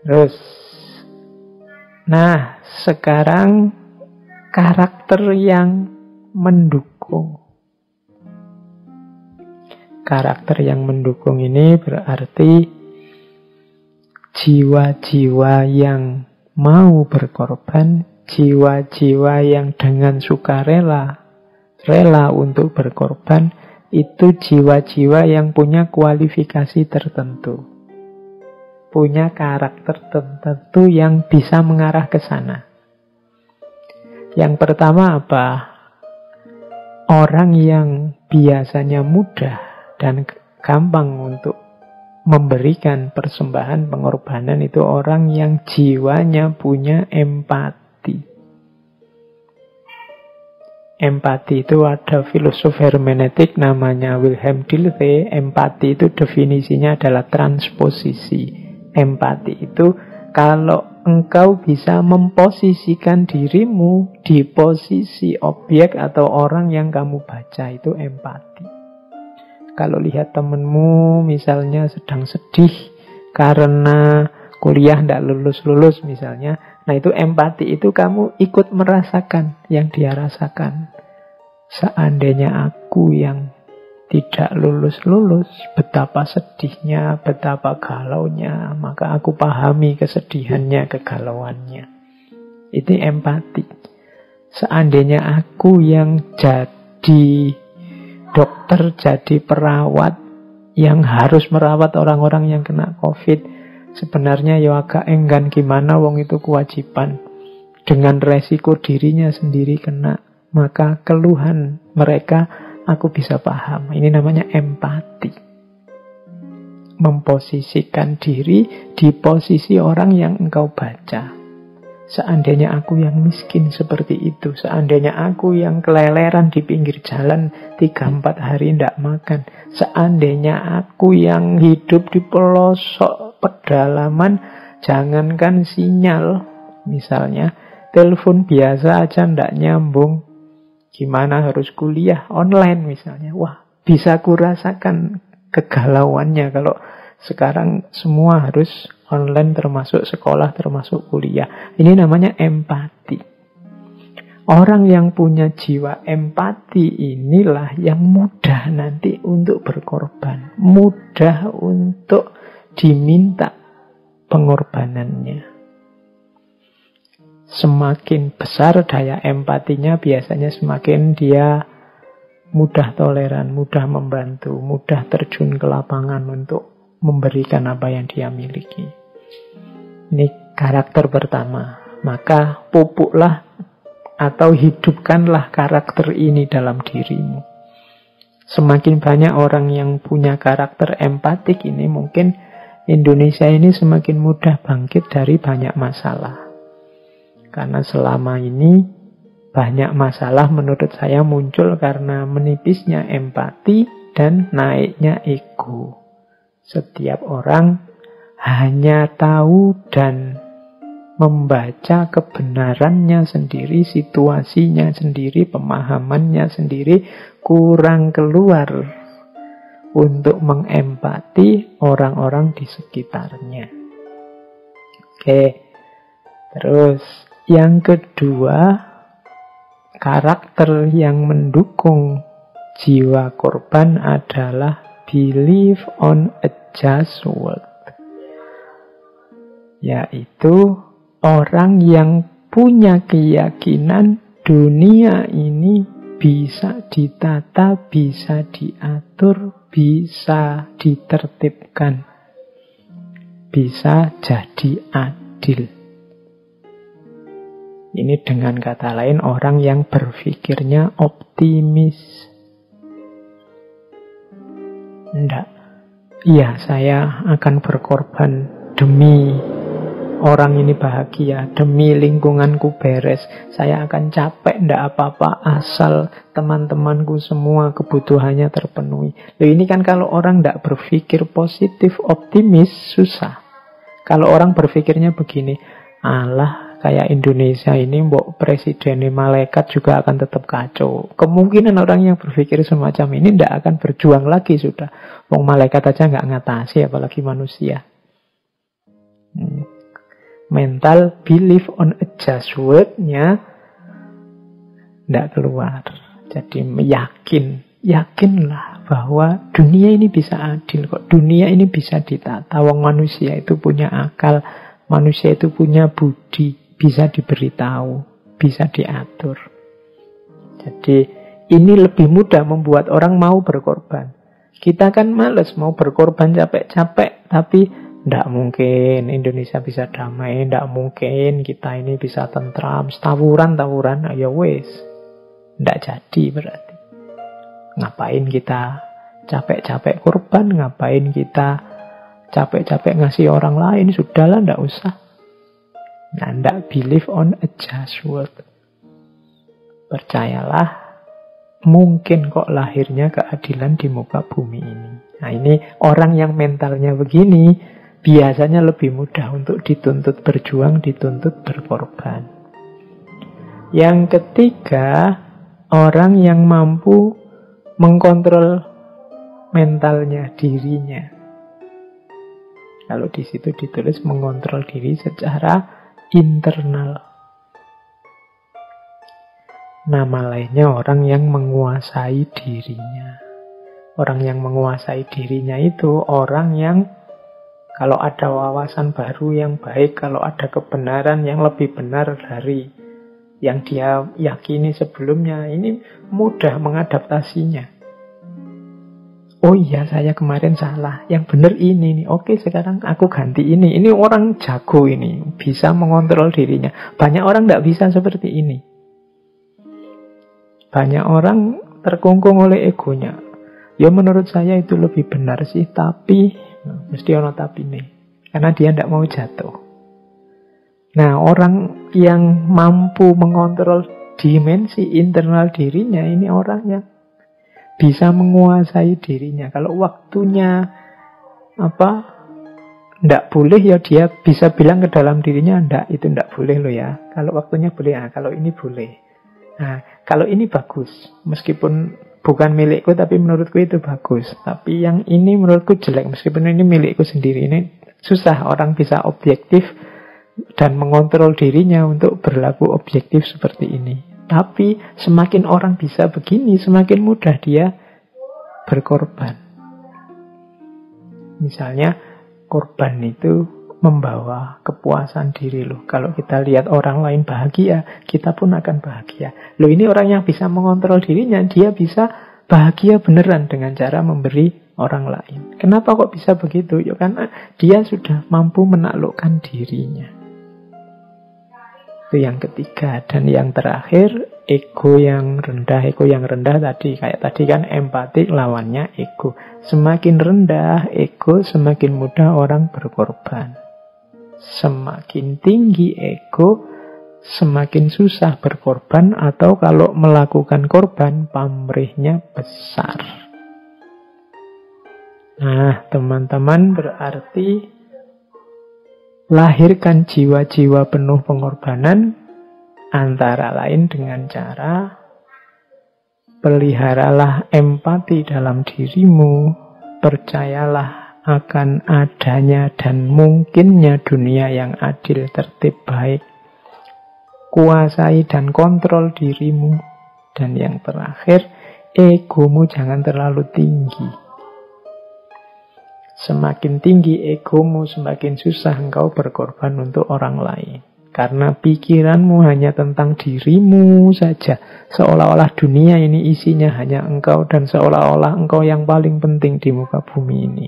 Terus, nah sekarang karakter yang mendukung. Karakter yang mendukung ini berarti jiwa-jiwa yang mau berkorban, jiwa-jiwa yang dengan sukarela, rela untuk berkorban, itu jiwa-jiwa yang punya kualifikasi tertentu. Punya karakter tertentu yang bisa mengarah ke sana. Yang pertama apa? Orang yang biasanya mudah dan gampang untuk memberikan persembahan pengorbanan itu orang yang jiwanya punya empati. Empati itu ada filosof hermeneutik namanya Wilhelm Dilthey. Empati itu definisinya adalah transposisi. Empati itu kalau engkau bisa memposisikan dirimu di posisi objek atau orang yang kamu baca, itu empati. Kalau lihat temenmu misalnya sedang sedih karena kuliah tidak lulus-lulus misalnya, nah itu empati, itu kamu ikut merasakan yang dia rasakan. Seandainya aku yang tidak lulus-lulus, betapa sedihnya, betapa galaunya, maka aku pahami kesedihannya, kegalauannya. Itu empati. Seandainya aku yang jadi dokter, jadi perawat, yang harus merawat orang-orang yang kena COVID, sebenarnya ya agak enggan gimana, wong itu kewajiban. Dengan resiko dirinya sendiri kena, maka keluhan mereka aku bisa paham. Ini namanya empati. Memposisikan diri di posisi orang yang engkau baca. Seandainya aku yang miskin seperti itu, seandainya aku yang keleleran di pinggir jalan 3-4 hari tidak makan, seandainya aku yang hidup di pelosok pedalaman, jangankan sinyal, misalnya telepon biasa aja tidak nyambung, gimana harus kuliah online misalnya. Wah, bisa kurasakan kegalauannya kalau sekarang semua harus online, termasuk sekolah, termasuk kuliah. Ini namanya empati. Orang yang punya jiwa empati inilah yang mudah nanti untuk berkorban, mudah untuk diminta pengorbanannya. Semakin besar daya empatinya, biasanya semakin dia mudah toleran, mudah membantu, mudah terjun ke lapangan untuk memberikan apa yang dia miliki. Ini karakter pertama. Maka pupuklah atau hidupkanlah karakter ini dalam dirimu. Semakin banyak orang yang punya karakter empatik ini, mungkin Indonesia ini semakin mudah bangkit dari banyak masalah. Karena selama ini banyak masalah menurut saya muncul karena menipisnya empati dan naiknya ego. Setiap orang hanya tahu dan membaca kebenarannya sendiri, situasinya sendiri, pemahamannya sendiri, kurang keluar untuk mengempati orang-orang di sekitarnya. Oke, terus yang kedua, karakter yang mendukung jiwa korban adalah belief on a just world. Yaitu orang yang punya keyakinan dunia ini bisa ditata, bisa diatur, bisa ditertibkan, bisa jadi adil. Ini dengan kata lain orang yang berpikirnya optimis. Enggak, iya saya akan berkorban demi orang ini bahagia, demi lingkunganku beres. Saya akan capek, ndak apa-apa, asal teman-temanku semua kebutuhannya terpenuhi. Loh, ini kan kalau orang ndak berpikir positif, optimis, susah. Kalau orang berpikirnya begini, alah, kayak Indonesia ini, mbok presidennya malaikat juga akan tetap kacau. Kemungkinan orang yang berpikir semacam ini ndak akan berjuang lagi sudah. Wong malaikat aja nggak ngatasi, apalagi manusia. mental belief on a just word-nya tidak keluar. Jadi yakinlah bahwa dunia ini bisa adil kok. Dunia ini bisa ditata. Wong manusia itu punya akal, manusia itu punya budi, bisa diberitahu, bisa diatur. Jadi ini lebih mudah membuat orang mau berkorban. Kita kan males mau berkorban capek-capek, tapi tidak mungkin Indonesia bisa damai, tidak mungkin kita ini bisa tentram, tawuran, ya wes, tidak jadi berarti. Ngapain kita capek-capek korban, ngapain kita capek-capek ngasih orang lain, sudahlah, tidak usah. Nah, tidak believe on a just word. Percayalah, mungkin kok lahirnya keadilan di muka bumi ini. Nah, ini orang yang mentalnya begini, biasanya lebih mudah untuk dituntut berjuang, dituntut berkorban. Yang ketiga, orang yang mampu mengkontrol mentalnya, dirinya. Kalau di situ ditulis mengontrol diri secara internal. Nama lainnya orang yang menguasai dirinya. Orang yang menguasai dirinya itu orang yang kalau ada wawasan baru yang baik, kalau ada kebenaran yang lebih benar dari yang dia yakini sebelumnya, ini mudah mengadaptasinya. Oh iya, saya kemarin salah, yang benar ini nih. Oke, sekarang aku ganti ini. Ini orang jago ini, bisa mengontrol dirinya. Banyak orang tidak bisa seperti ini. Banyak orang terkungkung oleh egonya. Ya menurut saya itu lebih benar sih, tapi mesti ono tapi nih. Karena dia tidak mau jatuh. Nah, orang yang mampu mengontrol dimensi internal dirinya, ini orang yang bisa menguasai dirinya. Kalau waktunya tidak boleh, ya dia bisa bilang ke dalam dirinya, itu tidak boleh loh ya. Kalau waktunya boleh, kalau ini boleh. Nah, kalau ini bagus, meskipun bukan milikku, tapi menurutku itu bagus. Tapi yang ini menurutku jelek, meskipun ini milikku sendiri. Ini susah orang bisa objektif dan mengontrol dirinya untuk berlaku objektif seperti ini. Tapi semakin orang bisa begini, semakin mudah dia berkorban. Misalnya, korban itu membawa kepuasan diri loh. Kalau kita lihat orang lain bahagia, kita pun akan bahagia. Loh, ini orang yang bisa mengontrol dirinya, dia bisa bahagia beneran dengan cara memberi orang lain. Kenapa kok bisa begitu? Ya karena dia sudah mampu menaklukkan dirinya. Itu yang ketiga. Dan yang terakhir, ego yang rendah. Ego yang rendah tadi, kayak tadi kan empati lawannya ego. Semakin rendah ego, semakin mudah orang berkorban. Semakin tinggi ego, semakin susah berkorban, atau kalau melakukan korban, pamrihnya besar. Nah, teman-teman, berarti lahirkan jiwa-jiwa penuh pengorbanan antara lain dengan cara peliharalah empati dalam dirimu, percayalah akan adanya dan mungkinnya dunia yang adil, tertib, baik. Kuasai dan kontrol dirimu. Dan yang terakhir, egomu jangan terlalu tinggi. Semakin tinggi egomu, semakin susah engkau berkorban untuk orang lain. Karena pikiranmu hanya tentang dirimu saja. Seolah-olah dunia ini isinya hanya engkau, dan seolah-olah engkau yang paling penting di muka bumi ini.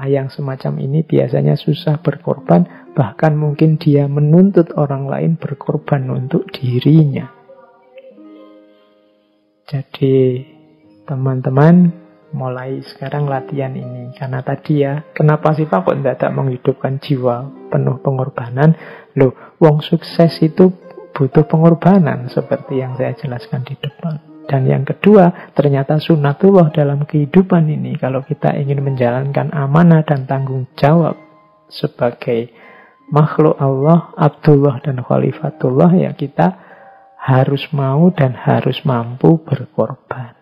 Yang semacam ini biasanya susah berkorban, bahkan mungkin dia menuntut orang lain berkorban untuk dirinya. Jadi teman-teman, mulai sekarang latihan ini. Karena tadi ya, kenapa sih Pak kok tidak menghidupkan jiwa penuh pengorbanan? Loh, wong sukses itu butuh pengorbanan, seperti yang saya jelaskan di depan. Dan yang kedua, ternyata sunatullah dalam kehidupan ini. Kalau kita ingin menjalankan amanah dan tanggung jawab sebagai makhluk Allah, Abdullah dan Khalifatullah, ya kita harus mau dan harus mampu berkorban.